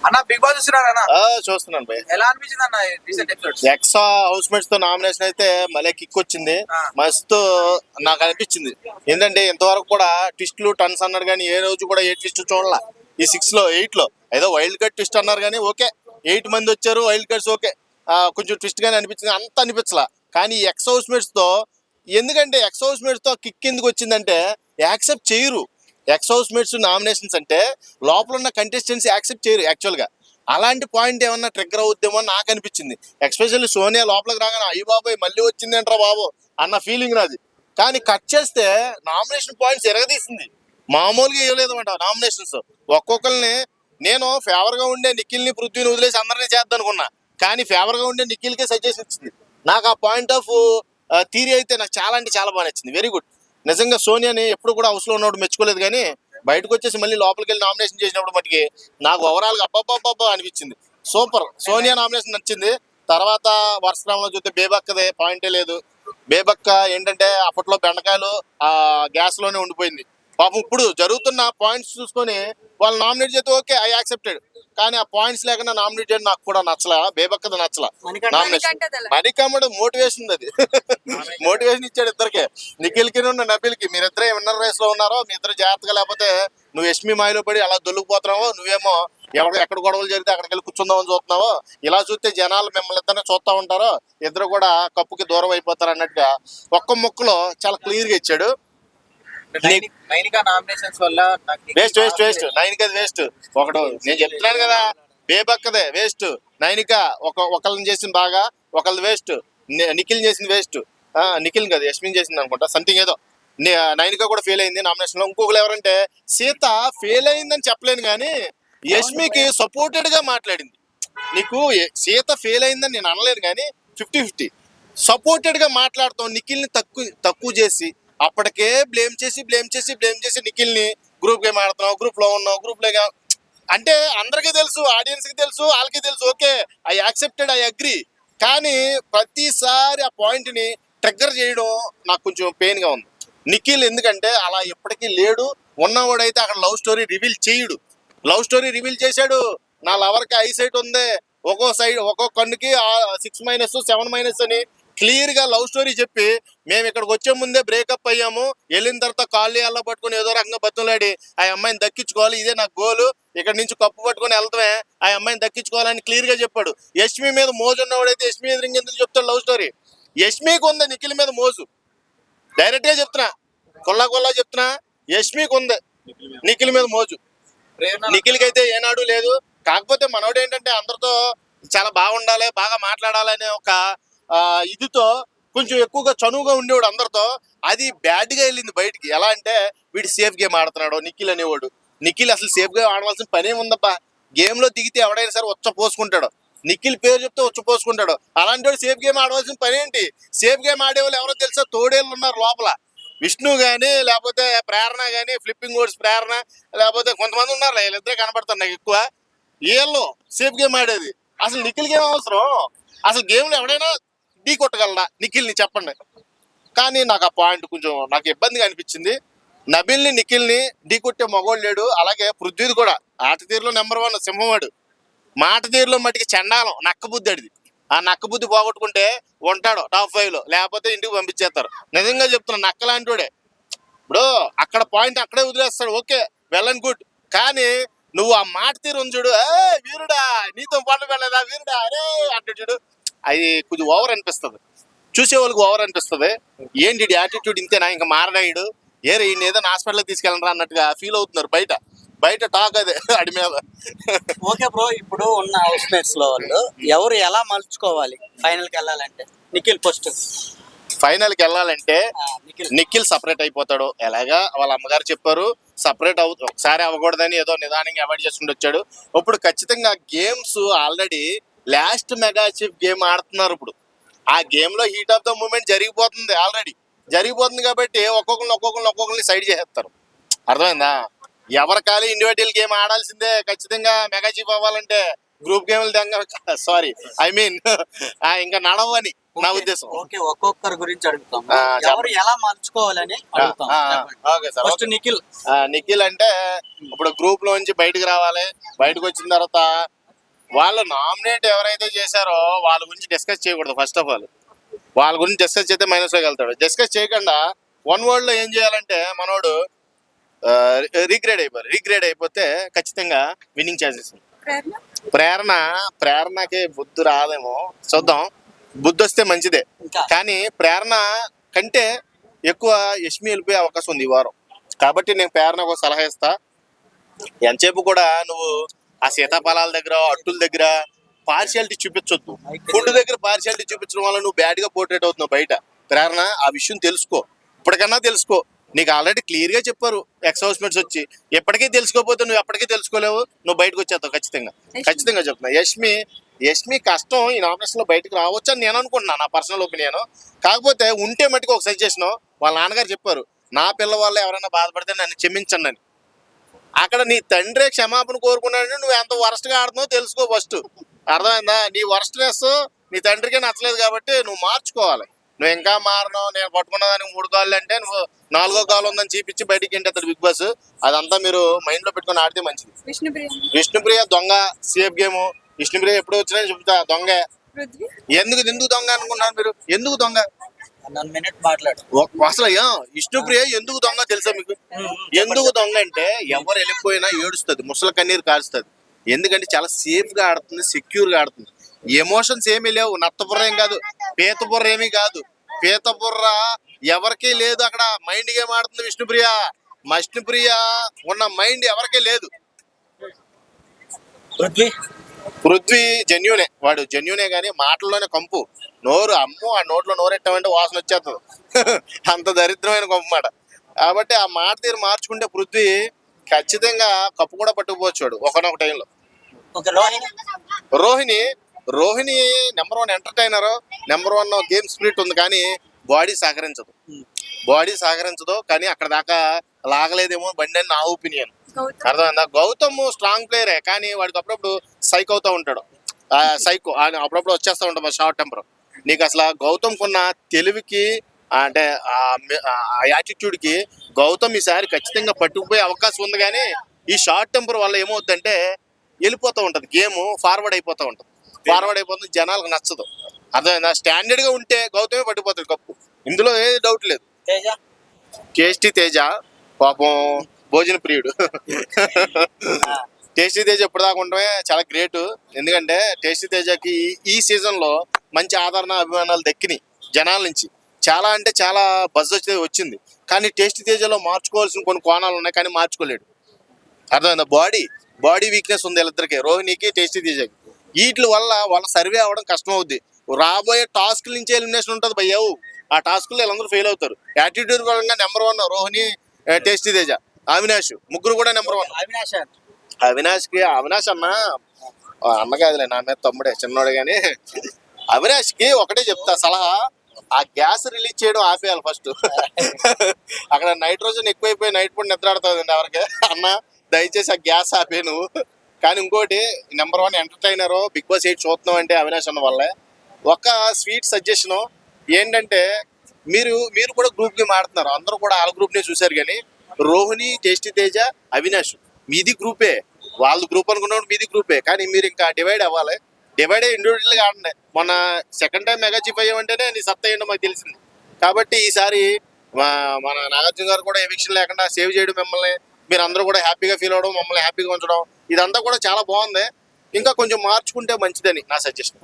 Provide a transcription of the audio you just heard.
అన్న big boss చూస్తున్నారా? చూస్తున్నాను భయ్. ఎలా అనిపించింది అన్న రీసెంట్ ఎపిసోడ్స్? ఎక్సా హౌస్ మేట్స్ తో నామినేషన్ అయితే మళ్ళీ కిక్ వచ్చింది. మస్తు నాకు అనిపించింది. ఏంటంటే ఇంతవరకు కూడా ట్విస్ట్లు టన్స్ అన్నారు కానీ ఏ రోజు కూడా ఏ ట్విస్ట్ చూడాల. ఈ 6 లో 8 లో ఏదో వైల్డ్ కార్డ్ ట్విస్ట్ అన్నారు కానీ ఓకే 8 మంది వచ్చారు వైల్డ్ కార్డ్స్ ఓకే కొంచెం ట్విస్ట్ గానే అనిపించింది. అంత అనిపించలా. కానీ ఎక్స్ హౌస్ మేట్స్ తో ఎందుకంటే ఎక్స్ హౌస్ మేట్స్ తో కిక్ ఎందుకు వచ్చిందంటే యాక్సెప్ట్ చేయరు. ఎక్స్ హౌస్ మేట్స్ నామినేషన్స్ అంటే లోపల ఉన్న కంటెస్టెంట్స్ యాక్సెప్ట్ చేయరు యాక్చువల్ గా. అలాంటి పాయింట్ ఏమన్నా ట్రిగ్గర్ అవుద్దేమో అని నాకు అనిపించింది. ఎస్పెషల్లీ సోనియా లోపలికి రాగానే అయ్యి బాబాయ్ మళ్ళీ వచ్చింది అంటారా బాబు అన్న ఫీలింగ్ నాది. కానీ కట్ చేస్తే నామినేషన్ పాయింట్స్ ఎరగదీసింది. మామూలుగా ఇవ్వలేదు అంట నామినేషన్స్. ఒక్కొక్కరిని నేను ఫేవర్ గా ఉండే నిఖిల్ని పృథ్వీని వదిలేసి అందరినీ చేద్దాం అనుకున్నా. కానీ ఫేవర్ గా ఉండే నిఖిల్కే సజెషన్ ఇచ్చింది. నాకు ఆ పాయింట్ ఆఫ్ థియరీ అయితే నాకు చాలా అంటే చాలా బాగా నచ్చింది. Very good. నిజంగా సోనియాని ఎప్పుడు కూడా హౌస్ లో ఉన్నప్పుడు మెచ్చుకోలేదు కానీ బయటకు వచ్చేసి మళ్ళీ లోపలికి వెళ్ళి నామినేషన్ చేసినప్పుడు మటుకి నాకు ఓవరాల్ గా అబ్బాబ్బాబ్బా అనిపించింది. సూపర్. సోనియా నామినేషన్ నచ్చింది. తర్వాత వర్షరామంలో చూస్తే బేబక్కదే పాయింటే లేదు. బేబక్క ఏంటంటే అప్పట్లో బెండకాయలు ఆ గ్యాస్ లోనే ఉండిపోయింది. పాపం ఇప్పుడు జరుగుతున్న పాయింట్స్ చూసుకొని వాళ్ళు నామినేట్ చేస్తే ఓకే ఐ యాక్సెప్టెడ్. కానీ ఆ పాయింట్స్ లేకుండా నామినేట్ చేయడం నాకు కూడా నచ్చలా. బేబక్కది నచ్చలా నామినేషన్. మణికమ్మడు మోటివేషన్ అది మోటివేషన్ ఇచ్చాడు ఇద్దరికి. నిఖిల్ కి నబిల్ కి మీరిద్దరే విన్నర్ రేస్ లో ఉన్నారో మీ ఇద్దరు జాగ్రత్తగా లేకపోతే నువ్వు యష్మి మాయలో పడి అలా దొల్లుకుపోతున్నావో నువ్వేమో ఎక్కడ గొడవలు జరిగితే అక్కడికి వెళ్ళి కూర్చుందామని చూస్తున్నావో ఇలా చూస్తే జనాలు మిమ్మల్ని ఇద్దరిని చూస్తా ఉంటారో ఇద్దరు కూడా కప్పుకి దూరం అయిపోతారు అన్నట్టుగా ఒక్క ముక్కలో చాలా క్లియర్ గా ఇచ్చాడు. నామినేషన్స్ వల్ల వేస్ట్ వేస్ట్ వేస్ట్ నైనికది వేస్ట్. ఒకడు నేను చెప్తున్నాను కదా బేబక్కదే వేస్ట్. నైనిక ఒకళ్ళని చేసింది బాగా ఒకళ్ళది వేస్ట్. నిఖిల్ చేసింది వేస్ట్. నిఖిల్ కదా యశ్మిన్ చేసింది అనుకుంటా సంథింగ్ ఏదో. నైనిక కూడా ఫెయిల్ అయింది నామినేషన్ లో. ఇంకొకరు ఎవరంటే సీత ఫెయిల్ అయిందని చెప్పలేను కానీ యశ్మికి సపోర్టెడ్ గా మాట్లాడింది. నీకు సీత ఫెయిల్ అయిందని నేను అనలేను కానీ 50-50 సపోర్టెడ్ గా మాట్లాడుతాం. నిఖిల్ ని తక్కువ చేసి అప్పటికే బ్లేమ్ చేసి నిఖిల్ ని గ్రూప్ గేమ్ ఆడుతున్నావు, గ్రూప్ లో ఉన్నావు, గ్రూప్ లో అంటే అందరికీ తెలుసు, ఆడియన్స్ కి తెలుసు, వాళ్ళకి తెలుసు. Okay I accepted, I agree. కానీ ప్రతిసారి ఆ పాయింట్ ని ట్రిగ్గర్ చేయడం నాకు కొంచెం పెయిన్ గా ఉంది. నిఖిల్ ఎందుకంటే అలా ఎప్పటికీ లేడు. ఉన్నవాడైతే అక్కడ లవ్ స్టోరీ రివీల్ చేయడు. లవ్ స్టోరీ రివీల్ చేశాడు. నా లవర్ కి ఐసైట్ ఉంది, ఒక్కో కన్నుకి 6- 7- అని క్లియర్ గా లవ్ స్టోరీ చెప్పి మేము ఇక్కడికి వచ్చే ముందే బ్రేకప్ అయ్యాము, వెళ్ళిన తర్వాత కాళ్ళు అలా పట్టుకుని ఏదో రకంగా బతులాడి ఆ అమ్మాయిని దక్కించుకోవాలి, ఇదే నాకు గోలు, ఇక్కడ నుంచి కప్పు పట్టుకుని వెళ్తామే ఆ అమ్మాయిని దక్కించుకోవాలని క్లియర్ గా చెప్పాడు. యష్మి మీద మోజు ఉన్నవాడైతే యష్మి ఎదురు ఎందుకు చెప్తాడు లవ్ స్టోరీ? యష్మికి ఉంది నిఖిల్ మీద మోజు. డైరెక్ట్ గా చెప్తున్నా, కొల్లా చెప్తున్నా, యష్మికి ఉంది నిఖిల్ మీద మోజు. నిఖిల్ కి అయితే ఏనాడు లేదు. కాకపోతే మనోడు ఏంటంటే అందరితో చాలా బాగుండాలి, బాగా మాట్లాడాలనే ఒక ఇదితో కొంచెం ఎక్కువగా చనువుగా ఉండేవాడు అందరితో. అది బ్యాడ్ గా వెళ్ళింది బయటికి. ఎలా అంటే వీడు సేఫ్ గేమ్ ఆడుతున్నాడు నిఖిల్ అనేవాడు. నిఖిల్ అసలు సేఫ్ గా ఆడవలసిన పనే ఉందబ్బా. గేమ్ లో దిగితే ఎవడైనా సరే ఉచ్చ పోసుకుంటాడు. నిఖిల్ పేరు చెప్తే ఉచ్చ పోసుకుంటాడు. అలాంటి వాడు సేఫ్ గేమ్ ఆడవలసిన పని ఏంటి? సేఫ్ గేమ్ ఆడేవాళ్ళు ఎవరో తెలుసా? తోడేళ్ళు ఉన్నారు లోపల. విష్ణు గానీ లేకపోతే ప్రేరణ గానీ, ఫ్లిప్పింగ్ వర్డ్స్ ప్రేరణ, లేకపోతే కొంతమంది ఉన్నారు వీళ్ళిద్దరే కనబడతారు నాకు ఎక్కువ. వీళ్ళు సేఫ్ గేమ్ ఆడేది. అసలు నిఖిల్ గేమ్ అవసరం? అసలు గేమ్ లో ఎవడైనా ఢీ కొట్టగలరా నిఖిల్ ని చెప్పండి. కానీ నాకు ఆ పాయింట్ కొంచెం నాకు ఇబ్బందిగా అనిపించింది. నబిల్ ని నిఖిల్ ని ఢీ కొట్టే మగోడు లేడు. అలాగే పృథ్వీది కూడా ఆట తీరులో నెంబర్ 1 సింహవాడు. మాట తీరులో మట్టికి చండాలం నక్క బుద్ధి అడిది. ఆ నక్క బుద్ధి పోగొట్టుకుంటే ఉంటాడు టాప్ 5 లో, లేకపోతే ఇంటికి పంపించేస్తారు. నిజంగా చెప్తున్నా నక్క లాంటి వాడే. ఇప్పుడు అక్కడ పాయింట్ అక్కడే వదిలేస్తాడు, ఓకే వెల్ అండ్ గుడ్. కానీ నువ్వు ఆ మాట తీరు ఉంది చూడు, వీరుడా నీతో పాటలు వెళ్ళలేదా వీరుడా అరే అంటే చూడు, అది కొంచెం ఓవర్ అనిపిస్తుంది. చూసే వాళ్ళకి ఓవర్ అనిపిస్తుంది. ఏంటి యాటిట్యూడ్ ఇంతేనా ఇంకా మారనాయుడు ఈయన ఏదైనా హాస్పిటల్కి తీసుకెళ్ళరా అన్నట్టుగా ఫీల్ అవుతున్నారు బయట టాక్ అదే అడి మీద. ఓకే బ్రో, ఇప్పుడు ఉన్న హౌస్ మేట్స్ లో వాళ్ళు ఎవరు ఎలా మలుచుకోవాలి ఫైనల్ కి వెళ్ళాలంటే? నిఖిల్ ఫస్ట్ ఫైనల్ కి వెళ్ళాలంటే నిఖిల్ సపరేట్ అయిపోతాడు. ఎలాగా వాళ్ళ అమ్మగారు చెప్పారు సపరేట్ ఒకసారి అవ్వకూడదని ఏదో నిదానంగా అవాయిడ్ చేసుకుంటూ వచ్చాడు. ఇప్పుడు ఖచ్చితంగా games already last mega chief game ఆడుతున్నారు. ఇప్పుడు ఆ గేమ్ లో heat of the moment already జరిగిపోతుంది కాబట్టి ఒక్కొక్కరిని సైడ్ చేసేస్తారు. అర్థమైందా? ఎవరి ఖాళీ ఇండివిజువల్ గేమ్ ఆడాల్సిందే ఖచ్చితంగా మెగా చీఫ్ అవ్వాలంటే. గ్రూప్ గేమ్లు సారీ ఐ మీన్ ఇంకా నడవని నా ఉద్దేశం. ఓకే, ఒక్కొక్కరి గురించి అడుగుతాం. ఆ, ఎవరు ఎలా మలుచుకోవాలని అడుగుతాం. Okay sir. First Nikhil. Nikhil అంటే ఇప్పుడు గ్రూప్ లోంచి బయటకు రావాలి. బయటకు వచ్చిన తర్వాత వాళ్ళు నామినేట్ ఎవరైతే చేశారో వాళ్ళ గురించి డిస్కస్ చేయకూడదు. ఫస్ట్ ఆఫ్ ఆల్ వాళ్ళ గురించి డిస్కస్ చేస్తే మైనస్ లోకి వెళ్తాడు. డిస్కస్ చేయకుండా వన్ వర్డ్ లో ఏం చేయాలంటే మనోడు రీగ్రేడ్ అయిపోతే ఖచ్చితంగా విన్నింగ్ ఛాన్సెస్. ప్రేరణకి బుద్ధి రాదేమో, చూద్దాం. బుద్ధి వస్తే మంచిదే, కానీ ప్రేరణ కంటే ఎక్కువ యష్మి వెళ్ళిపోయే అవకాశం ఉంది ఈ వారం. కాబట్టి నేను ప్రేరణకు ఒక సలహా ఇస్తా. ఎంతసేపు కూడా నువ్వు ఆ సీతాఫలాల దగ్గర, అట్టుల దగ్గర పార్షియాలిటీ చూపించొద్దు. ఫుడ్ దగ్గర పార్షియాలిటీ చూపించడం వల్ల నువ్వు బ్యాడ్ గా పోర్ట్రేట్ అవుతున్నావు బయట. ప్రేరణ ఆ విషయం తెలుసుకో, ఇప్పటికన్నా తెలుసుకో. నీకు ఆల్రెడీ క్లియర్ గా చెప్పారు ఎక్స్ హౌస్ మేట్స్ వచ్చి. ఎప్పటికీ తెలుసుకోకపోతే నువ్వు ఎప్పటికీ తెలుసుకోలేవు, నువ్వు బయటకు వచ్చేస్తావు ఖచ్చితంగా చెప్తున్నా. యష్మి కష్టం ఈ నామినేషన్ లో బయటకు రావచ్చు అని నేను అనుకుంటున్నాను, నా పర్సనల్ ఒపీనియన్. కాకపోతే ఉంటే మటుకు ఒక సజెషన్, వాళ్ళ నాన్నగారు చెప్పారు, నా పిల్ల వాళ్ళు ఎవరైనా బాధపడితే నన్ను క్షమించండి అని. అక్కడ నీ తండ్రి క్షమాపణ కోరుకున్నాడు. నువ్వు ఎంత వరస్ట్ గా ఆడుతున్నావు తెలుసుకో ఫస్ట్. అర్థమైందా? నీ వరస్ట్నెస్ నీ తండ్రికే నచ్చలేదు కాబట్టి నువ్వు మార్చుకోవాలి. నువ్వు ఇంకా మారను, నేను పట్టుకున్న దానికి 3 కాళ్ళు అంటే నువ్వు 4వ కాలు ఉందని చూపించి బయటికి ఇంటి బిగ్ బాస్. అదంతా మీరు మైండ్ లో పెట్టుకుని ఆడితే మంచిది. విష్ణుప్రియ దొంగ సేఫ్ గేమ్. విష్ణుప్రియ ఎప్పుడు వచ్చినా చెప్తా దొంగ. ఎందుకు దొంగ అనుకున్నారు మీరు? ఎందుకు దొంగ? అసలు విష్ణుప్రియ ఎందుకు దొంగ తెలుసా మీకు? ఎందుకు దొంగ అంటే ఎవరు వెళ్ళిపోయినా ఏడుస్తుంది, ముసలి కన్నీరు కారుస్తుంది. ఎందుకంటే చాలా సేఫ్ గా ఆడుతుంది, సెక్యూర్ గా ఆడుతుంది. ఎమోషన్స్ ఏమీ లేవు. నత్తబుర్ర ఏం కాదు, పీతబుర్ర ఏమీ కాదు. పీతబుర్ర ఎవరికీ లేదు. అక్కడ మైండ్ గేమ్ ఆడుతుంది విష్ణుప్రియ ఉన్న మైండ్ ఎవరికీ లేదు. పృథ్వీ జెన్యూనే, వాడు జెన్యూనే కానీ మాటల్లోనే కంపు. నోరు అమ్మో, ఆ నోట్లో నోరెట్టామంటే వాసన వచ్చేస్తుంది. అంత దరిద్రమైన కంపు మాట. కాబట్టి ఆ మాట తీరు మార్చుకుంటే పృథ్వీ ఖచ్చితంగా కప్పు కూడా పట్టుకుపోవచ్చాడు ఒకనొక టైంలో. Rohini number 1 entertainer, number 1 game spirit ఉంది, కానీ బాడీ సహకరించదు. కానీ అక్కడ దాకా లాగలేదేమో బండి అని నా ఒపీనియన్. అర్థమైందా? గౌతమ్ స్ట్రాంగ్ ప్లేయరే, కానీ వాడికి అప్పుడప్పుడు సైక్ అవుతూ ఉంటాడు. సైకో అప్పుడప్పుడు వచ్చేస్తూ ఉంటాం షార్ట్ టెంపర్. నీకు అసలు గౌతమ్ కున్న తెలివికి అంటే ఆ యాటిట్యూడ్ కి గౌతమ్ ఈసారి ఖచ్చితంగా పట్టుకుపోయే అవకాశం ఉంది. కానీ ఈ షార్ట్ టెంపర్ వల్ల ఏమవుతుందంటే వెళ్ళిపోతూ ఉంటది, గేమ్ ఫార్వర్డ్ అయిపోతూ ఉంటుంది. జనాలకు నచ్చదు. అర్థమైందా? స్టాండర్డ్ గా ఉంటే గౌతమే పట్టుకుపోతాడు కప్పు, ఇందులో ఏది డౌట్ లేదు. టేస్టీ తేజ పాపం భోజన ప్రియుడు. టేస్టీ తేజ ఎప్పటిదాకా ఉండటమే చాలా గ్రేట్. ఎందుకంటే టేస్టీ తేజకి ఈ సీజన్ లో మంచి ఆదరణ, అభిమానాలు దక్కినాయి జనాల నుంచి. చాలా అంటే చాలా బజ్ వచ్చింది. కానీ టేస్టీ తేజలో మార్చుకోవాల్సిన కొన్ని కోణాలు ఉన్నాయి, కానీ మార్చుకోలేడు. అర్థమైందా? బాడీ వీక్నెస్ ఉంది వీళ్ళిద్దరికి, రోహిణికి టేస్టీ తేజకి. వీటి వల్ల వాళ్ళ సర్వే అవ్వడం కష్టం అవుద్ది. రాబోయే టాస్క్ నుంచి ఎలిమినేషన్ ఉంటుంది భయ్యవు. ఆ టాస్క్ లో వీళ్ళందరూ ఫెయిల్ అవుతారు. యాటిట్యూడ్ పరంగా నెంబర్ 1 రోహిణి, టేస్టీ తేజ, అవినాష్, ముగ్గురు కూడా నెంబర్ 1. అవినాష్ అన్న కాదులే, నా మీద తమ్ముడే, చిన్నోడే. కానీ అవినాష్ కి ఒకటే చెప్తా సలహా, ఆ గ్యాస్ రిలీజ్ చేయడం ఆపేయాలి ఫస్ట్. అక్కడ నైట్రోజన్ ఎక్కువైపోయి నైట్ పూట నిద్ర ఆడుతుంది ఎవరికి. అన్న దయచేసి ఆ గ్యాస్ ఆపే నువ్వు. కానీ ఇంకోటి నెంబర్ 1 ఎంటర్టైనర్, బిగ్ బాస్ 8 చూస్తున్నాం అంటే అవినాష్ అన్న వల్లే. ఒక స్వీట్ సజెషన్ ఏంటంటే, మీరు కూడా గ్రూప్ గేమ్ ఆడుతున్నారు, అందరూ కూడా ఆ గ్రూప్ నే చూసారు. కానీ రోహిణి, టేస్టీ తేజ, అవినాష్ మీది గ్రూపే, వాళ్ళ గ్రూప్ అనుకున్నప్పుడు మీది గ్రూపే. కానీ మీరు ఇంకా డివైడ్ అవ్వాలి. డివైడ్ ఇండివిజువల్ గా ఆడండి. మొన్న సెకండ్ టైం మెగా చీఫ్ అయ్యామంటేనే నీ సత్తా ఏంటో మాకు తెలిసింది. కాబట్టి ఈసారి మన నాగార్జున గారు కూడా ఎవిక్షన్ లేకుండా సేవ్ చేయడం, మిమ్మల్ని మీరు అందరూ కూడా హ్యాపీగా ఫీల్ అవడం, మమ్మల్ని హ్యాపీగా ఉంచడం, ఇదంతా కూడా చాలా బాగుంది. ఇంకా కొంచెం మార్చుకుంటే మంచిదని నా సజెషన్.